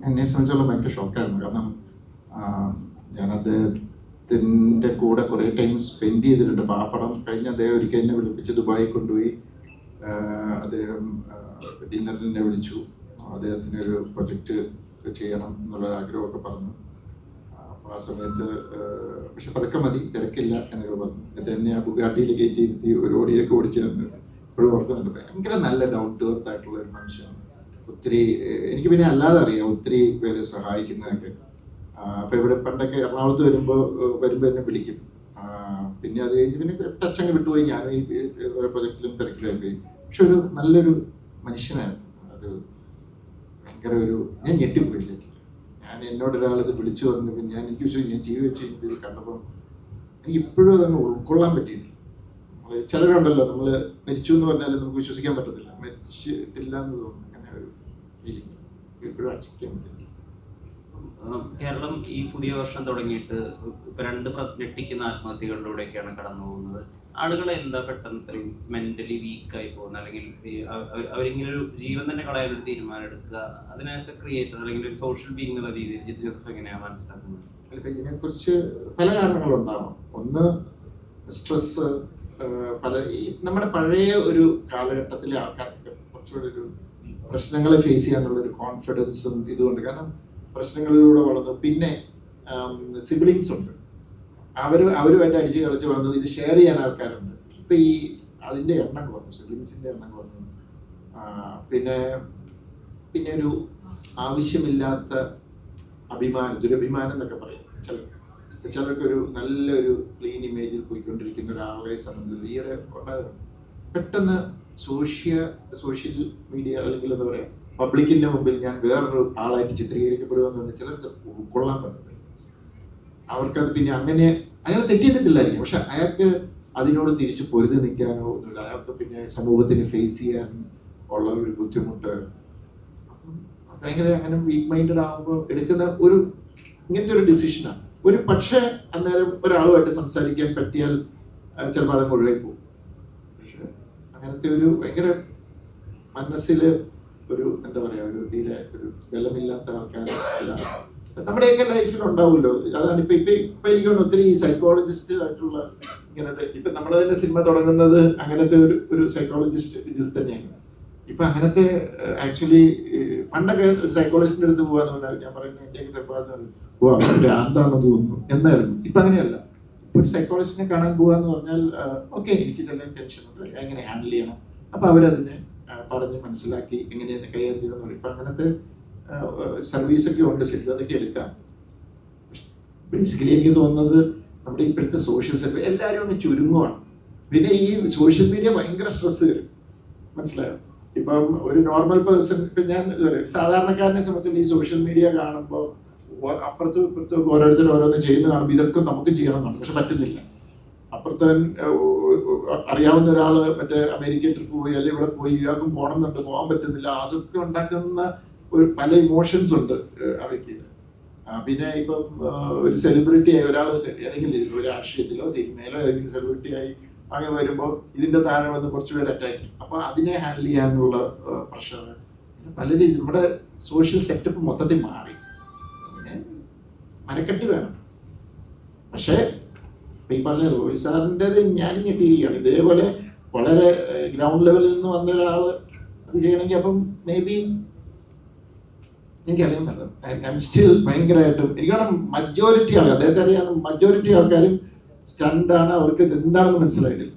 എന്നെ സംബന്ധിച്ചുള്ള ഭയങ്കര ഷോക്കായിരുന്നു. കാരണം ഞാൻ അദ്ദേഹത്തിൻ്റെ കൂടെ കുറേ ടൈം സ്പെൻഡ് ചെയ്തിട്ടുണ്ട്. അപ്പോൾ ആ പടം കഴിഞ്ഞ് അദ്ദേഹം ഒരിക്കൽ എന്നെ വിളിപ്പിച്ച് ദുബായിൽ കൊണ്ടുപോയി. അദ്ദേഹം ഡിന്നറിനെ വിളിച്ചു. അദ്ദേഹത്തിനൊരു പ്രൊജക്റ്റ് ചെയ്യണം എന്നുള്ളൊരാഗ്രഹമൊക്കെ പറഞ്ഞു. അപ്പോൾ ആ സമയത്ത് പക്ഷെ പതുക്കെ മതി, തിരക്കില്ല എന്നൊക്കെ പറഞ്ഞു. എന്നിട്ട് എന്നെ ആ ബുഗാട്ടിയിൽ കയറ്റി ഇരുത്തി ഒരു ഓടിയൊക്കെ ഓടിക്കാറുണ്ട്. ഇപ്പോഴും ഓർക്കുന്നുണ്ട്. ഭയങ്കര നല്ല ഡൗൺ ടു എർത്ത് ആയിട്ടുള്ള ഒരു മനുഷ്യനാണ്. ഒത്തിരി എനിക്ക് പിന്നെ അല്ലാതെ അറിയാം ഒത്തിരി പേരെ സഹായിക്കുന്നതൊക്കെ. അപ്പോൾ ഇവിടെ പണ്ടൊക്കെ എറണാകുളത്ത് വരുമ്പോൾ എന്നെ വിളിക്കും. പിന്നെ അത് കഴിഞ്ഞ് പിന്നെ ടച്ചങ്ങ് വിട്ടുപോയി. ഞാനും ഈ ഓരോ പ്രൊജക്റ്റിലും തിരക്കിലായി പോയി. പക്ഷെ ഒരു നല്ലൊരു മനുഷ്യനായിരുന്നു. അത് ഭയങ്കര ഞാൻ ഞെട്ടിപ്പോയില്ലേ. ഞാൻ എന്നോടൊരാളിത് വിളിച്ചു പറഞ്ഞു. പിന്നെ എനിക്ക് വിശ്വസിച്ചു. ഞാൻ TV വെച്ച് ഇത് കണ്ടപ്പോൾ എനിക്ക് ഇപ്പോഴും അതങ്ങ് ഉൾക്കൊള്ളാൻ പറ്റിയിട്ടില്ല. ചിലരുണ്ടല്ലോ, നമ്മൾ മരിച്ചു എന്ന് പറഞ്ഞാലും നമുക്ക് വിശ്വസിക്കാൻ പറ്റത്തില്ല. മരിച്ചിട്ടില്ല എന്ന് തോന്നുന്നു. അങ്ങനെ ഒരു ഫീലിംഗ് ഇപ്പോഴും അക്സെപ്റ്റ് ചെയ്യാൻ പറ്റില്ല. കേരളം ഈ പുതിയ വർഷം തുടങ്ങിയിട്ട് ഇപ്പൊ 2 ഞെട്ടിക്കുന്ന ആത്മഹത്യകളിലൂടെയൊക്കെയാണ് കടന്നു പോകുന്നത്. ആളുകളെ എന്താ പെട്ടെന്ന് ഇത്രയും മെന്റലി വീക്കായി പോകുന്നത്, അല്ലെങ്കിൽ അവരിങ്ങനെ ഒരു ജീവൻ തന്നെ കളയാനൊരു തീരുമാനം എടുക്കുക, അതിനെ ആസ് എ ക്രിയേറ്റർ അല്ലെങ്കിൽ ഒരു സോഷ്യൽ ബീയിങ് എന്നുള്ള രീതിയിൽ ജിത്തു ജോസഫ് എങ്ങനെയാണ് മനസ്സിലാക്കുന്നത്? ഇപ്പം ഇതിനെക്കുറിച്ച് പല കാരണങ്ങളുണ്ടാവാം. ഒന്ന് സ്ട്രെസ്. ഈ നമ്മുടെ പഴയ ഒരു കാലഘട്ടത്തിലെ ആൾക്കാർക്ക് കുറച്ചുകൂടി ഒരു പ്രശ്നങ്ങളെ ഫേസ് ചെയ്യാനുള്ളൊരു കോൺഫിഡൻസും ഇതുകൊണ്ട്. കാരണം പ്രശ്നങ്ങളിലൂടെ വളർന്നു. പിന്നെ സിബ്ലിങ്സ് ഉണ്ട്, അവരുമായിട്ട് അടിച്ച് കളിച്ച് വളർന്നു. ഇത് ഷെയർ ചെയ്യാൻ ആൾക്കാരുണ്ട്. ഇപ്പം ഈ അതിൻ്റെ എണ്ണം കുറഞ്ഞു, സിബ്ലിങ്സിൻ്റെ എണ്ണം കുറഞ്ഞു. പിന്നെ ഒരു ആവശ്യമില്ലാത്ത ദുരഭിമാനം എന്നൊക്കെ പറയും ചിലർക്കൊരു നല്ലൊരു ക്ലീൻ ഇമേജിൽ പോയിക്കൊണ്ടിരിക്കുന്ന ഒരാളെ സംബന്ധിച്ച് ഈയിടെ പെട്ടെന്ന് സോഷ്യൽ മീഡിയ അല്ലെങ്കിൽ എന്താ പറയുക പബ്ലിക്കിൻ്റെ മുമ്പിൽ ഞാൻ വേറൊരു ആളായിട്ട് ചിത്രീകരിക്കപ്പെടുമെന്ന് പറഞ്ഞാൽ ചിലർക്ക് ഉൾക്കൊള്ളാൻ പറ്റത്തില്ല. അവർക്കത് പിന്നെ അയാൾ തെറ്റിയിട്ടില്ലായിരിക്കും, പക്ഷെ അയാൾക്ക് അതിനോട് തിരിച്ച് പൊരുതി നിൽക്കാനോ ഒന്നുമില്ല. അയാൾക്ക് പിന്നെ സമൂഹത്തിന് ഫേസ് ചെയ്യാൻ ഉള്ള ഒരു ബുദ്ധിമുട്ട്. ഭയങ്കര അങ്ങനെ വീക്ക് മൈൻഡഡ് ആകുമ്പോൾ എടുക്കുന്ന ഇങ്ങനത്തെ ഒരു ഡിസിഷനാണ്. പക്ഷേ അന്നേരം ഒരാളുമായിട്ട് സംസാരിക്കാൻ പറ്റിയാൽ ചിലപ്പോൾ അതങ്ങ് ഒഴിവായി പോകും. പക്ഷെ അങ്ങനത്തെ ഒരു ഭയങ്കര മനസ്സിൽ എന്താ പറയുക തീരെ ഒരു ബലമില്ലാത്ത ആൾക്കാർ നമ്മുടെയൊക്കെ ലൈഫിൽ ഉണ്ടാവുമല്ലോ. അതാണ് ഇപ്പൊ എനിക്ക് ഒത്തിരി സൈക്കോളജിസ്റ്റ് ആയിട്ടുള്ള ഇങ്ങനത്തെ ഇപ്പൊ നമ്മൾ തന്നെ സിനിമ തുടങ്ങുന്നത് അങ്ങനത്തെ ഒരു സൈക്കോളജിസ്റ്റ് ഇതിൽ തന്നെയാണ്. ഇപ്പൊ അങ്ങനത്തെ ആക്ച്വലി പണ്ടൊക്കെ ഒരു സൈക്കോളജിസ്റ്റിന്റെ അടുത്ത് പോകാന്ന് പറഞ്ഞാൽ ഞാൻ പറയുന്നത് എന്റെയൊക്കെ സൈക്കോളജി എന്താണെന്ന് തോന്നുന്നു എന്നായിരുന്നു. ഇപ്പൊ അങ്ങനെയല്ല. ഇപ്പൊ ഒരു സൈക്കോളജിസ്റ്റിനെ കാണാൻ പോകാന്ന് പറഞ്ഞാൽ ഓക്കെ എനിക്ക് ചില ടെൻഷൻ ഉണ്ട്, എങ്ങനെ ഹാൻഡിൽ ചെയ്യണം, അപ്പൊ അവരതിനെ പറഞ്ഞ് മനസ്സിലാക്കി എങ്ങനെയെന്ന് കൈകാര്യം ചെയ്യണമെന്ന് പറയും. ഇപ്പൊ അങ്ങനത്തെ സർവീസൊക്കെ ഉണ്ട്, ശരിക്കും അതൊക്കെ എടുക്കാം. ബേസിക്കലി എനിക്ക് തോന്നുന്നത് നമ്മുടെ ഇപ്പോഴത്തെ സോഷ്യൽ സർവീസ് എല്ലാവരും ഒന്ന് ചുരുങ്ങുവാണ്. പിന്നെ ഈ സോഷ്യൽ മീഡിയ ഭയങ്കര സ്ട്രെസ് തരും, മനസ്സിലായോ? ഇപ്പം ഒരു നോർമൽ പേഴ്സൺ, ഇപ്പം ഞാൻ സാധാരണക്കാരനെ സംബന്ധിച്ചുള്ള ഈ സോഷ്യൽ മീഡിയ കാണുമ്പോൾ അപ്പുറത്തും ഇപ്പുറത്തും ഓരോരുത്തരും ഓരോന്ന് ചെയ്യുന്ന കാണുമ്പോൾ ഇതൊക്കെ നമുക്ക് ചെയ്യണമെന്നുണ്ട്, പക്ഷെ പറ്റുന്നില്ല. അപ്പുറത്തവൻ അറിയാവുന്ന ഒരാൾ മറ്റേ അമേരിക്കൻ ട്രിപ്പ് പോയി അല്ലെങ്കിൽ ഇവിടെ പോയി ഇയാൾക്കും പോകണമെന്നുണ്ട്, പോകാൻ പറ്റുന്നില്ല. അതൊക്കെ ഉണ്ടാക്കുന്ന പല ഇമോഷൻസ് ഉണ്ട് അവയ്ക്ക്. പിന്നെ ഇപ്പം ഒരു സെലിബ്രിറ്റി ആയി ഒരാൾ ഏതെങ്കിലും രീതിയിൽ ഒരു രാഷ്ട്രീയത്തിലോ സിനിമയിലോ ഏതെങ്കിലും സെലിബ്രിറ്റി ആയി അങ്ങനെ വരുമ്പോൾ ഇതിൻ്റെ താഴെ വന്ന് കുറച്ച് പേര് അറ്റാക്ക് ചെയ്യും. അപ്പോൾ അതിനെ ഹാൻഡിൽ ചെയ്യാനുള്ള പ്രഷർ പല രീതിയിൽ നമ്മുടെ സോഷ്യൽ സെറ്റപ്പ് മൊത്തത്തിൽ മാറി. അങ്ങനെ മനക്കെട്ട് വേണം. പക്ഷേ ഈ പറഞ്ഞ റോയ് സാറിൻ്റെത് ഞാനും ഞെട്ടിയിരിക്കുകയാണ്. ഇതേപോലെ വളരെ ഗ്രൗണ്ട് ലെവലിൽ നിന്ന് വന്ന ഒരാൾ അത് ചെയ്യണമെങ്കിൽ അപ്പം മേ ബി എനിക്കറിയാൻ പറ്റും. ഐ എം സ്റ്റിൽ ഭയങ്കരമായിട്ടും എനിക്കാണ് മജോറിറ്റി ആൾക്കാർ അദ്ദേഹത്തെ അറിയാവുന്ന മജോറിറ്റി ആൾക്കാരും സ്റ്റണ്ടാണ്, അവർക്ക് ഇത് എന്താണെന്ന് മനസ്സിലായിട്ടില്ല.